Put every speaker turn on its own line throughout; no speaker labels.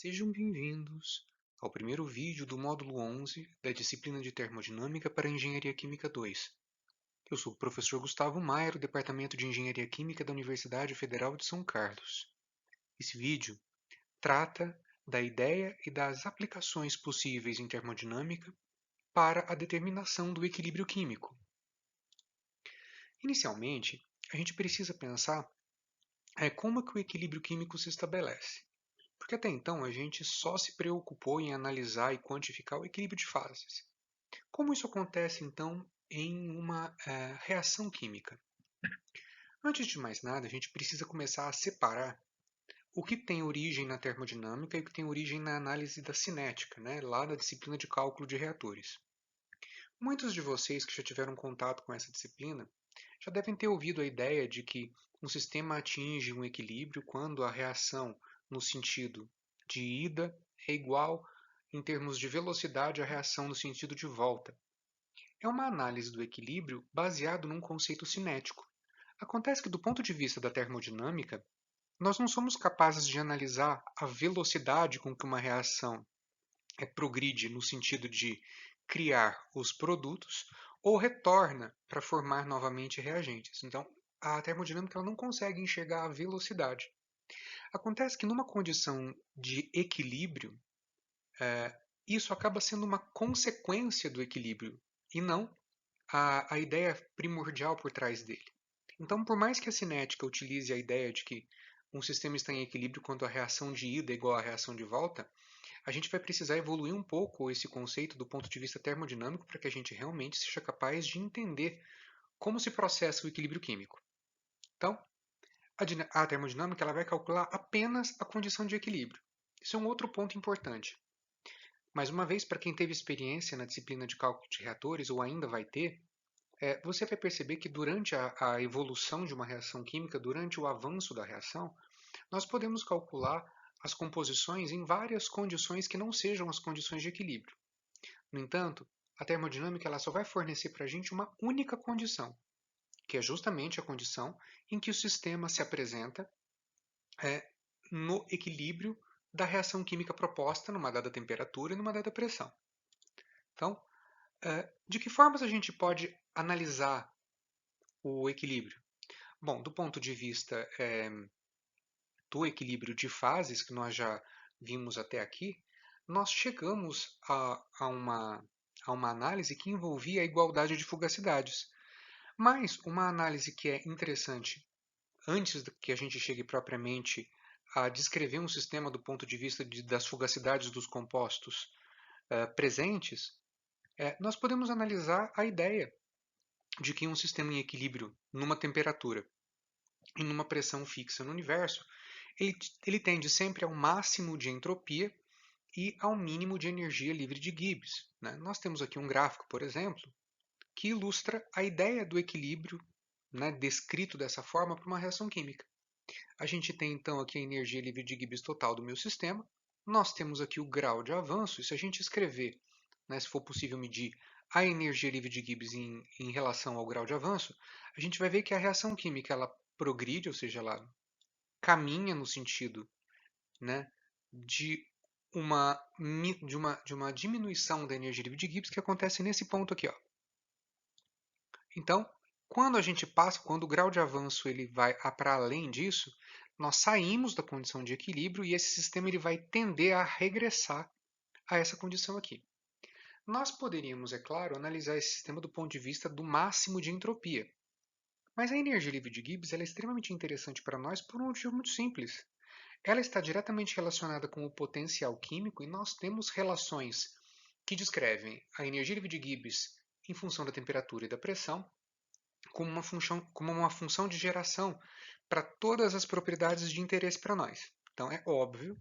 Sejam bem-vindos ao primeiro vídeo do módulo 11 da disciplina de Termodinâmica para Engenharia Química 2. Eu sou o professor Gustavo Maia, do Departamento de Engenharia Química da Universidade Federal de São Carlos. Esse vídeo trata da ideia e das aplicações possíveis em termodinâmica para a determinação do equilíbrio químico. Inicialmente, a gente precisa pensar como é que o equilíbrio químico se estabelece. Porque até então a gente só se preocupou em analisar e quantificar o equilíbrio de fases. Como isso acontece então em uma reação química? Antes de mais nada, a gente precisa começar a separar o que tem origem na termodinâmica e o que tem origem na análise da cinética, lá da disciplina de cálculo de reatores. Muitos de vocês que já tiveram contato com essa disciplina já devem ter ouvido a ideia de que um sistema atinge um equilíbrio quando a reação no sentido de ida é igual, em termos de velocidade, à reação no sentido de volta. É uma análise do equilíbrio baseado num conceito cinético. Acontece que, do ponto de vista da termodinâmica, nós não somos capazes de analisar a velocidade com que uma reação progride no sentido de criar os produtos ou retorna para formar novamente reagentes. Então, a termodinâmica ela não consegue enxergar a velocidade. Acontece que numa condição de equilíbrio, isso acaba sendo uma consequência do equilíbrio e não a ideia primordial por trás dele. Então, por mais que a cinética utilize a ideia de que um sistema está em equilíbrio quando a reação de ida é igual à reação de volta, a gente vai precisar evoluir um pouco esse conceito do ponto de vista termodinâmico para que a gente realmente seja capaz de entender como se processa o equilíbrio químico. Então, a termodinâmica ela vai calcular apenas a condição de equilíbrio. Isso é um outro ponto importante. Mais uma vez, para quem teve experiência na disciplina de cálculo de reatores, ou ainda vai ter, você vai perceber que durante a evolução de uma reação química, durante o avanço da reação, nós podemos calcular as composições em várias condições que não sejam as condições de equilíbrio. No entanto, a termodinâmica ela só vai fornecer para a gente uma única condição, que é justamente a condição em que o sistema se apresenta no equilíbrio da reação química proposta numa dada temperatura e numa dada pressão. Então, de que formas a gente pode analisar o equilíbrio? Bom, do ponto de vista do equilíbrio de fases que nós já vimos até aqui, nós chegamos a uma análise que envolvia a igualdade de fugacidades. Mas uma análise que é interessante antes que a gente chegue propriamente a descrever um sistema do ponto de vista das fugacidades dos compostos presentes, nós podemos analisar a ideia de que um sistema em equilíbrio numa temperatura e numa pressão fixa no universo, ele tende sempre ao máximo de entropia e ao mínimo de energia livre de Gibbs. Nós temos aqui um gráfico, por exemplo, que ilustra a ideia do equilíbrio descrito dessa forma para uma reação química. A gente tem então aqui a energia livre de Gibbs total do meu sistema, nós temos aqui o grau de avanço, e se a gente escrever, se for possível medir a energia livre de Gibbs em relação ao grau de avanço, a gente vai ver que a reação química ela progride, ou seja, ela caminha no sentido de uma diminuição da energia livre de Gibbs que acontece nesse ponto aqui. Então, quando o grau de avanço ele vai para além disso, nós saímos da condição de equilíbrio e esse sistema ele vai tender a regressar a essa condição aqui. Nós poderíamos, é claro, analisar esse sistema do ponto de vista do máximo de entropia. Mas a energia livre de Gibbs é extremamente interessante para nós por um motivo muito simples. Ela está diretamente relacionada com o potencial químico e nós temos relações que descrevem a energia livre de Gibbs em função da temperatura e da pressão como uma função de geração para todas as propriedades de interesse para nós. Então é óbvio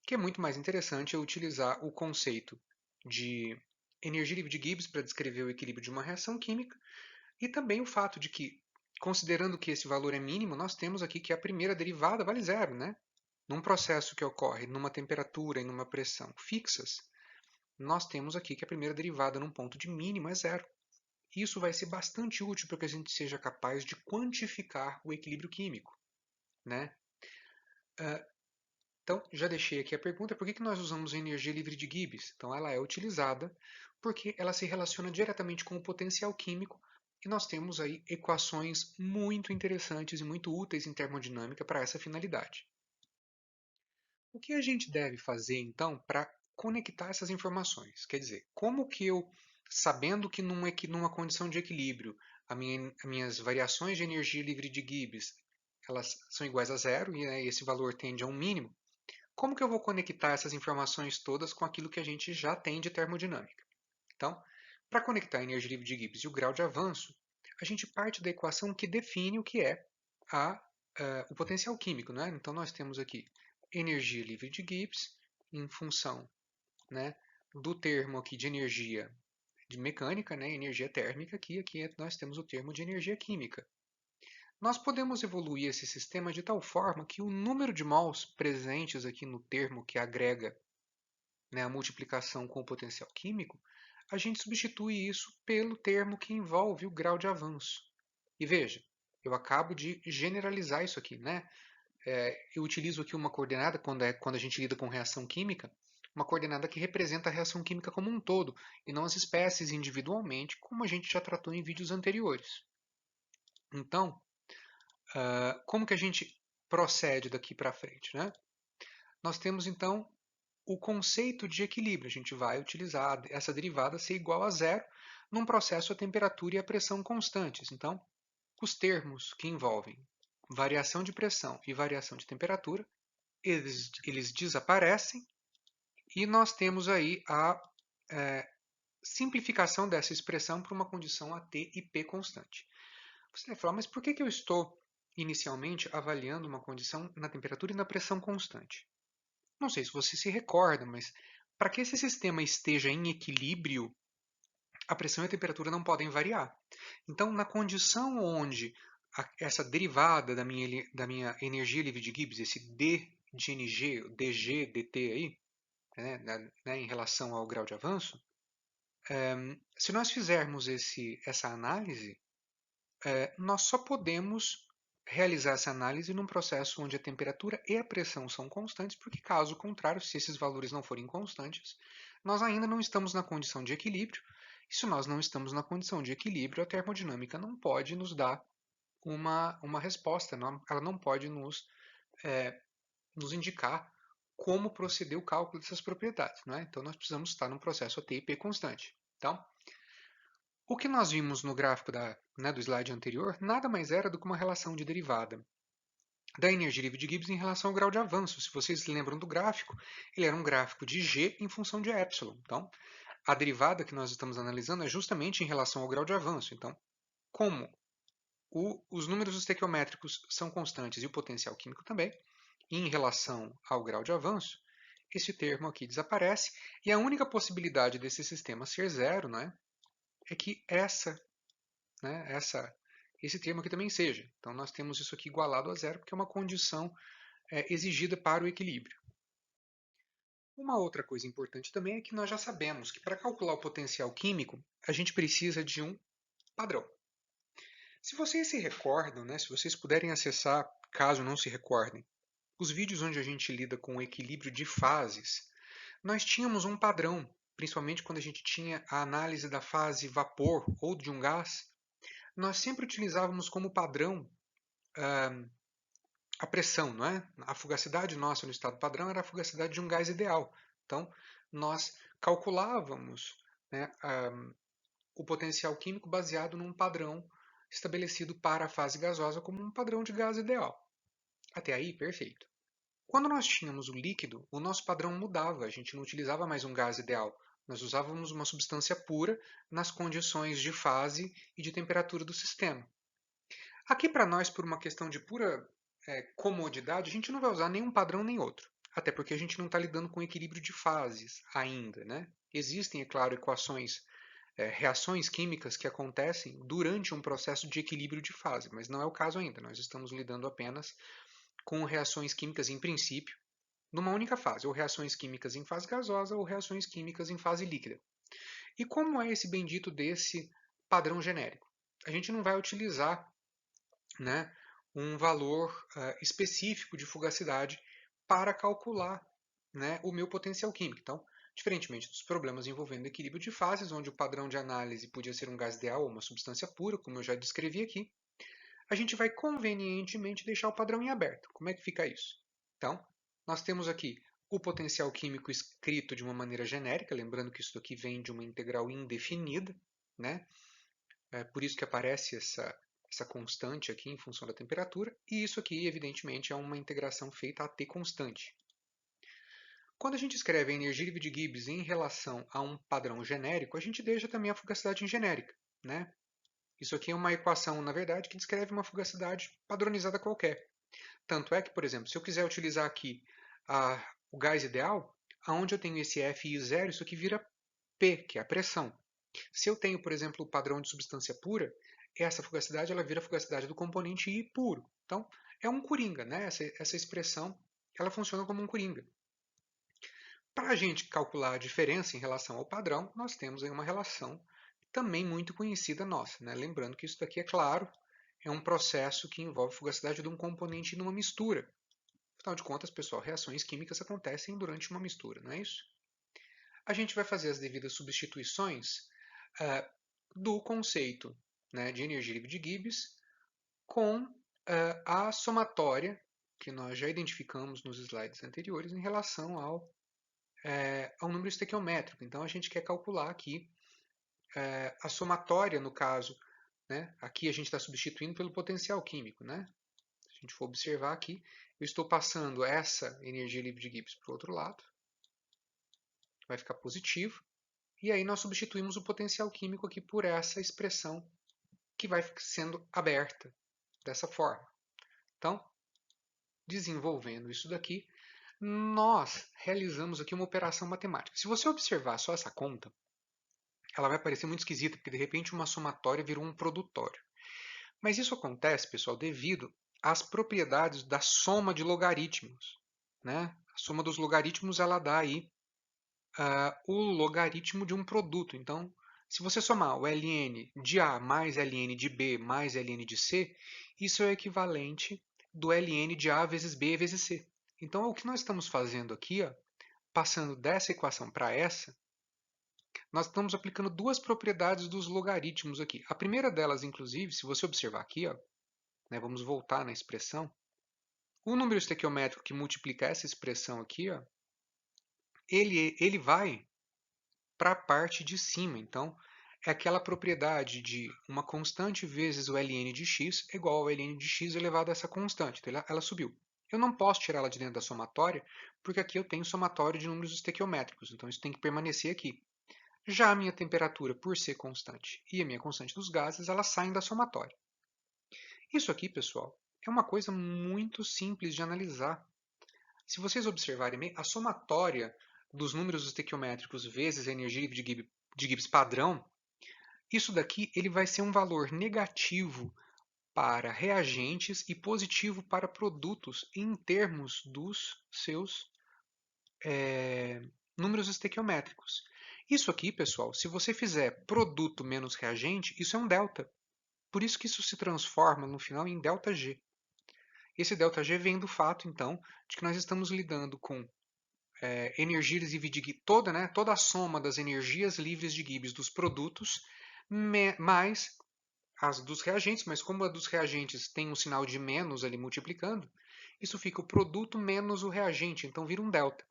que é muito mais interessante eu utilizar o conceito de energia livre de Gibbs para descrever o equilíbrio de uma reação química e também o fato de que, considerando que esse valor é mínimo, nós temos aqui que a primeira derivada vale zero, Num processo que ocorre numa temperatura e numa pressão fixas, nós temos aqui que a primeira derivada num ponto de mínimo é zero. Isso vai ser bastante útil para que a gente seja capaz de quantificar o equilíbrio químico. Então, já deixei aqui a pergunta, por que nós usamos a energia livre de Gibbs? Então, ela é utilizada porque ela se relaciona diretamente com o potencial químico e nós temos aí equações muito interessantes e muito úteis em termodinâmica para essa finalidade. O que a gente deve fazer, então, para conectar essas informações? Quer dizer, como que eu, sabendo que numa condição de equilíbrio, as minhas variações de energia livre de Gibbs elas são iguais a zero e esse valor tende a um mínimo, como que eu vou conectar essas informações todas com aquilo que a gente já tem de termodinâmica? Então, para conectar a energia livre de Gibbs e o grau de avanço, a gente parte da equação que define o que é o potencial químico. Né? Então, nós temos aqui energia livre de Gibbs em função, né, do termo aqui de energia de mecânica, né, energia térmica, aqui nós temos o termo de energia química. Nós podemos evoluir esse sistema de tal forma que o número de mols presentes aqui no termo que agrega, né, a multiplicação com o potencial químico, a gente substitui isso pelo termo que envolve o grau de avanço. E veja, eu acabo de generalizar isso aqui, né? Eu utilizo aqui uma coordenada, quando a gente lida com reação química, uma coordenada que representa a reação química como um todo, e não as espécies individualmente, como a gente já tratou em vídeos anteriores. Então, como que a gente procede daqui para frente? Né? Nós temos, então, o conceito de equilíbrio. A gente vai utilizar essa derivada ser igual a zero num processo a temperatura e a pressão constantes. Então, os termos que envolvem variação de pressão e variação de temperatura, eles desaparecem e nós temos aí a simplificação dessa expressão para uma condição a T e P constante. Você vai falar, mas por que eu estou inicialmente avaliando uma condição na temperatura e na pressão constante? Não sei se você se recorda, mas para que esse sistema esteja em equilíbrio, a pressão e a temperatura não podem variar. Então, na condição onde essa derivada da minha energia livre de Gibbs, esse D de NG, DG, DT aí, em relação ao grau de avanço, se nós fizermos essa análise, nós só podemos realizar essa análise num processo onde a temperatura e a pressão são constantes, porque caso contrário, se esses valores não forem constantes, nós ainda não estamos na condição de equilíbrio. E se nós não estamos na condição de equilíbrio, a termodinâmica não pode nos dar uma resposta, ela não pode nos indicar como proceder o cálculo dessas propriedades. Né? Então, nós precisamos estar num processo AT e P constante. Então, o que nós vimos no gráfico do slide anterior nada mais era do que uma relação de derivada da energia livre de Gibbs em relação ao grau de avanço. Se vocês lembram do gráfico, ele era um gráfico de G em função de epsilon. Então, a derivada que nós estamos analisando é justamente em relação ao grau de avanço. Então, como os números estequiométricos são constantes e o potencial químico também, em relação ao grau de avanço, esse termo aqui desaparece e a única possibilidade desse sistema ser zero, né, é que esse termo aqui também seja. Então, nós temos isso aqui igualado a zero, porque é uma condição exigida para o equilíbrio. Uma outra coisa importante também é que nós já sabemos que para calcular o potencial químico, a gente precisa de um padrão. Se vocês se recordam, né, se vocês puderem acessar, caso não se recordem, os vídeos onde a gente lida com o equilíbrio de fases, nós tínhamos um padrão, principalmente quando a gente tinha a análise da fase vapor ou de um gás, nós sempre utilizávamos como padrão a pressão, não é? A fugacidade nossa no estado padrão era a fugacidade de um gás ideal. Então, nós calculávamos, né, o potencial químico baseado num padrão estabelecido para a fase gasosa como um padrão de gás ideal. Até aí, perfeito. Quando nós tínhamos o líquido, o nosso padrão mudava, a gente não utilizava mais um gás ideal, nós usávamos uma substância pura nas condições de fase e de temperatura do sistema. Aqui para nós, por uma questão de pura comodidade, a gente não vai usar nenhum padrão nem outro, até porque a gente não está lidando com equilíbrio de fases ainda. Né? Existem, é claro, equações, reações químicas que acontecem durante um processo de equilíbrio de fase, mas não é o caso ainda, nós estamos lidando apenas com reações químicas em princípio, numa única fase, ou reações químicas em fase gasosa ou reações químicas em fase líquida. E como é esse bendito desse padrão genérico? A gente não vai utilizar, né, um valor específico de fugacidade para calcular, né, o meu potencial químico. Então, diferentemente dos problemas envolvendo equilíbrio de fases, onde o padrão de análise podia ser um gás ideal ou uma substância pura, como eu já descrevi aqui, a gente vai convenientemente deixar o padrão em aberto. Como é que fica isso? Então, nós temos aqui o potencial químico escrito de uma maneira genérica, lembrando que isso aqui vem de uma integral indefinida, né? É por isso que aparece essa constante aqui em função da temperatura, e isso aqui, evidentemente, é uma integração feita a t constante. Quando a gente escreve a energia livre de Gibbs em relação a um padrão genérico, a gente deixa também a fugacidade em genérica, né? Isso aqui é uma equação, na verdade, que descreve uma fugacidade padronizada qualquer. Tanto é que, por exemplo, se eu quiser utilizar aqui o gás ideal, aonde eu tenho esse F e zero, isso aqui vira P, que é a pressão. Se eu tenho, por exemplo, o padrão de substância pura, essa fugacidade ela vira a fugacidade do componente I puro. Então, é um coringa, né? Essa expressão ela funciona como um coringa. Para a gente calcular a diferença em relação ao padrão, nós temos aí uma relação também muito conhecida nossa, né? Lembrando que isso daqui, é claro, é um processo que envolve fugacidade de um componente numa mistura. Afinal de contas, pessoal, reações químicas acontecem durante uma mistura, não é isso? A gente vai fazer as devidas substituições do conceito, né, de energia livre de Gibbs com a somatória que nós já identificamos nos slides anteriores em relação ao número estequiométrico. Então, a gente quer calcular aqui a somatória, no caso, né, aqui a gente está substituindo pelo potencial químico, né? Se a gente for observar aqui, eu estou passando essa energia livre de Gibbs para o outro lado, vai ficar positivo, e aí nós substituímos o potencial químico aqui por essa expressão que vai sendo aberta dessa forma. Então, desenvolvendo isso daqui, nós realizamos aqui uma operação matemática. Se você observar só essa conta, ela vai parecer muito esquisita, porque de repente uma somatória virou um produtório. Mas isso acontece, pessoal, devido às propriedades da soma de logaritmos, né? A soma dos logaritmos ela dá aí o logaritmo de um produto. Então, se você somar o ln de A mais ln de B mais ln de C, isso é o equivalente do ln de A vezes B vezes C. Então, o que nós estamos fazendo aqui, ó, passando dessa equação para essa, nós estamos aplicando duas propriedades dos logaritmos aqui. A primeira delas, inclusive, se você observar aqui, ó, né, vamos voltar na expressão, o número estequiométrico que multiplica essa expressão aqui, ó, ele vai para a parte de cima. Então, é aquela propriedade de uma constante vezes o ln de x é igual ao ln de x elevado a essa constante. Então, ela subiu. Eu não posso tirá-la de dentro da somatória, porque aqui eu tenho somatório de números estequiométricos. Então, isso tem que permanecer aqui. Já a minha temperatura, por ser constante, e a minha constante dos gases, elas saem da somatória. Isso aqui, pessoal, é uma coisa muito simples de analisar. Se vocês observarem bem, a somatória dos números estequiométricos vezes a energia de Gibbs padrão, isso daqui ele vai ser um valor negativo para reagentes e positivo para produtos em termos dos seus números estequiométricos. Isso aqui, pessoal, se você fizer produto menos reagente, isso é um delta. Por isso que isso se transforma no final em ΔG. Esse ΔG vem do fato, então, de que nós estamos lidando com energias livres de Gibbs, toda a soma das energias livres de Gibbs dos produtos, mais as dos reagentes, mas como a dos reagentes tem um sinal de menos ali multiplicando, isso fica o produto menos o reagente, então vira um delta.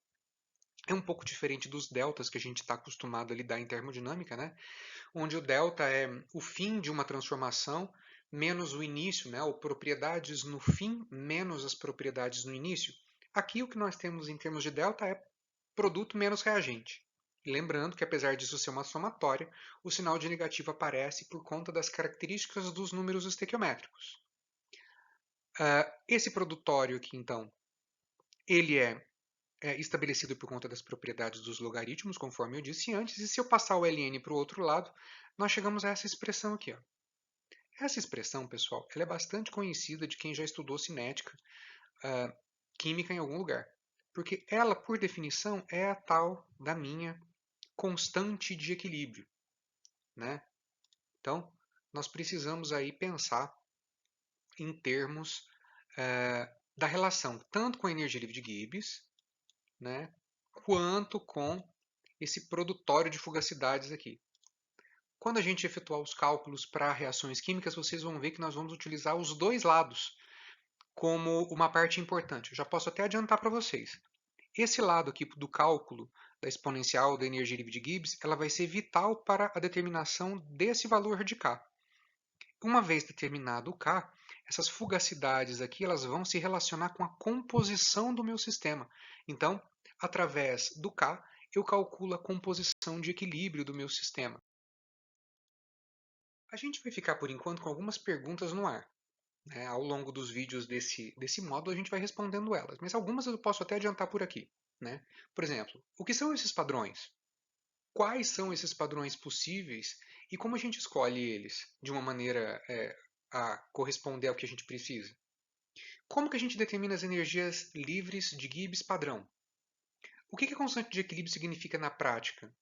É um pouco diferente dos deltas que a gente está acostumado a lidar em termodinâmica, né? Onde o delta é o fim de uma transformação menos o início, né? Ou propriedades no fim menos as propriedades no início. Aqui o que nós temos em termos de delta é produto menos reagente. E lembrando que apesar disso ser uma somatória, o sinal de negativo aparece por conta das características dos números estequiométricos. Esse produtório aqui, então, ele é estabelecido por conta das propriedades dos logaritmos, conforme eu disse antes, e se eu passar o ln para o outro lado, nós chegamos a essa expressão aqui. Ó. Essa expressão, pessoal, ela é bastante conhecida de quem já estudou cinética, química em algum lugar, porque ela, por definição, é a tal da minha constante de equilíbrio. Né? Então, nós precisamos aí pensar em termos da relação tanto com a energia livre de Gibbs, né, quanto com esse produtório de fugacidades aqui. Quando a gente efetuar os cálculos para reações químicas, vocês vão ver que nós vamos utilizar os dois lados como uma parte importante. Eu já posso até adiantar para vocês. Esse lado aqui do cálculo da exponencial da energia livre de Gibbs, ela vai ser vital para a determinação desse valor de K. Uma vez determinado o K, essas fugacidades aqui elas vão se relacionar com a composição do meu sistema. Então, através do K, eu calculo a composição de equilíbrio do meu sistema. A gente vai ficar, por enquanto, com algumas perguntas no ar. Ao longo dos vídeos desse módulo, a gente vai respondendo elas, mas algumas eu posso até adiantar por aqui. Por exemplo, o que são esses padrões? Quais são esses padrões possíveis e como a gente escolhe eles de uma maneira a corresponder ao que a gente precisa? Como que a gente determina as energias livres de Gibbs padrão? O que a constante de equilíbrio significa na prática?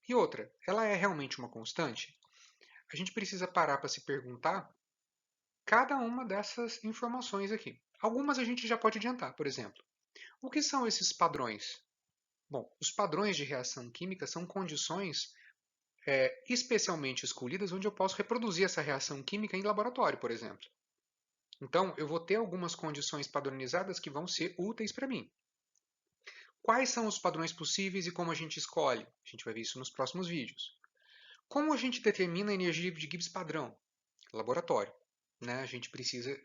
E outra, ela é realmente uma constante? A gente precisa parar para se perguntar cada uma dessas informações aqui. Algumas a gente já pode adiantar, por exemplo. O que são esses padrões? Bom, os padrões de reação química são condições especialmente escolhidas onde eu posso reproduzir essa reação química em laboratório, por exemplo. Então, eu vou ter algumas condições padronizadas que vão ser úteis para mim. Quais são os padrões possíveis e como a gente escolhe? A gente vai ver isso nos próximos vídeos. Como a gente determina a energia livre de Gibbs padrão? Laboratório. A gente precisa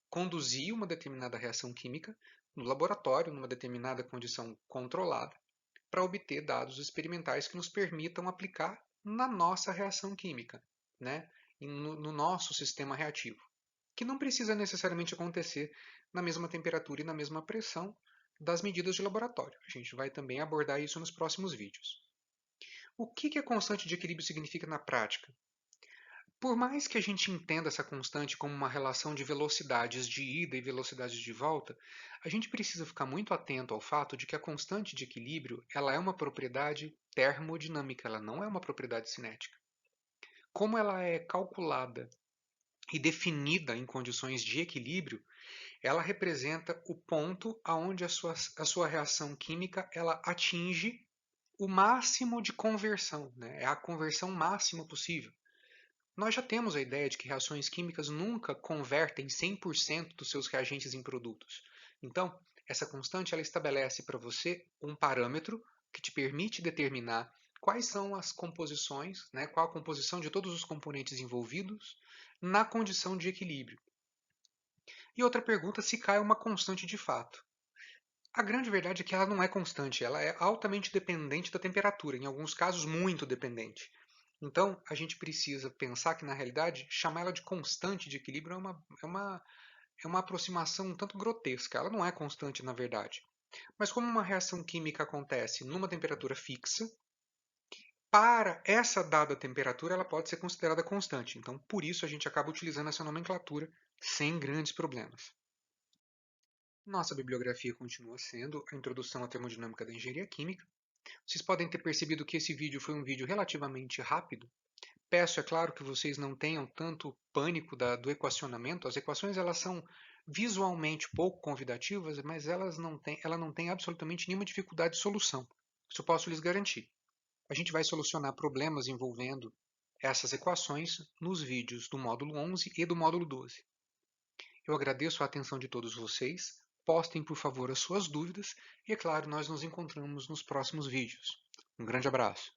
conduzir uma determinada reação química no laboratório, numa determinada condição controlada, para obter dados experimentais que nos permitam aplicar na nossa reação química, no nosso sistema reativo, que não precisa necessariamente acontecer na mesma temperatura e na mesma pressão das medidas de laboratório. A gente vai também abordar isso nos próximos vídeos. O que a constante de equilíbrio significa na prática? Por mais que a gente entenda essa constante como uma relação de velocidades de ida e velocidades de volta, a gente precisa ficar muito atento ao fato de que a constante de equilíbrio ela é uma propriedade termodinâmica, ela não é uma propriedade cinética. Como ela é calculada e definida em condições de equilíbrio, ela representa o ponto aonde a sua reação química ela atinge o máximo de conversão, é a conversão máxima possível. Nós já temos a ideia de que reações químicas nunca convertem 100% dos seus reagentes em produtos. Então, essa constante ela estabelece para você um parâmetro que te permite determinar quais são as composições, qual a composição de todos os componentes envolvidos na condição de equilíbrio. E outra pergunta, se K é uma constante de fato. A grande verdade é que ela não é constante, ela é altamente dependente da temperatura, em alguns casos muito dependente. Então, a gente precisa pensar que, na realidade, chamar ela de constante de equilíbrio é uma aproximação um tanto grotesca. Ela não é constante, na verdade. Mas como uma reação química acontece numa temperatura fixa, para essa dada temperatura ela pode ser considerada constante. Então, por isso, a gente acaba utilizando essa nomenclatura sem grandes problemas. Nossa bibliografia continua sendo a Introdução à Termodinâmica da Engenharia Química. Vocês podem ter percebido que esse vídeo foi um vídeo relativamente rápido. Peço, é claro, que vocês não tenham tanto pânico do equacionamento. As equações elas são visualmente pouco convidativas, mas ela não tem absolutamente nenhuma dificuldade de solução. Isso eu posso lhes garantir. A gente vai solucionar problemas envolvendo essas equações nos vídeos do módulo 11 e do módulo 12. Eu agradeço a atenção de todos vocês. Postem, por favor, as suas dúvidas e, é claro, nós nos encontramos nos próximos vídeos. Um grande abraço.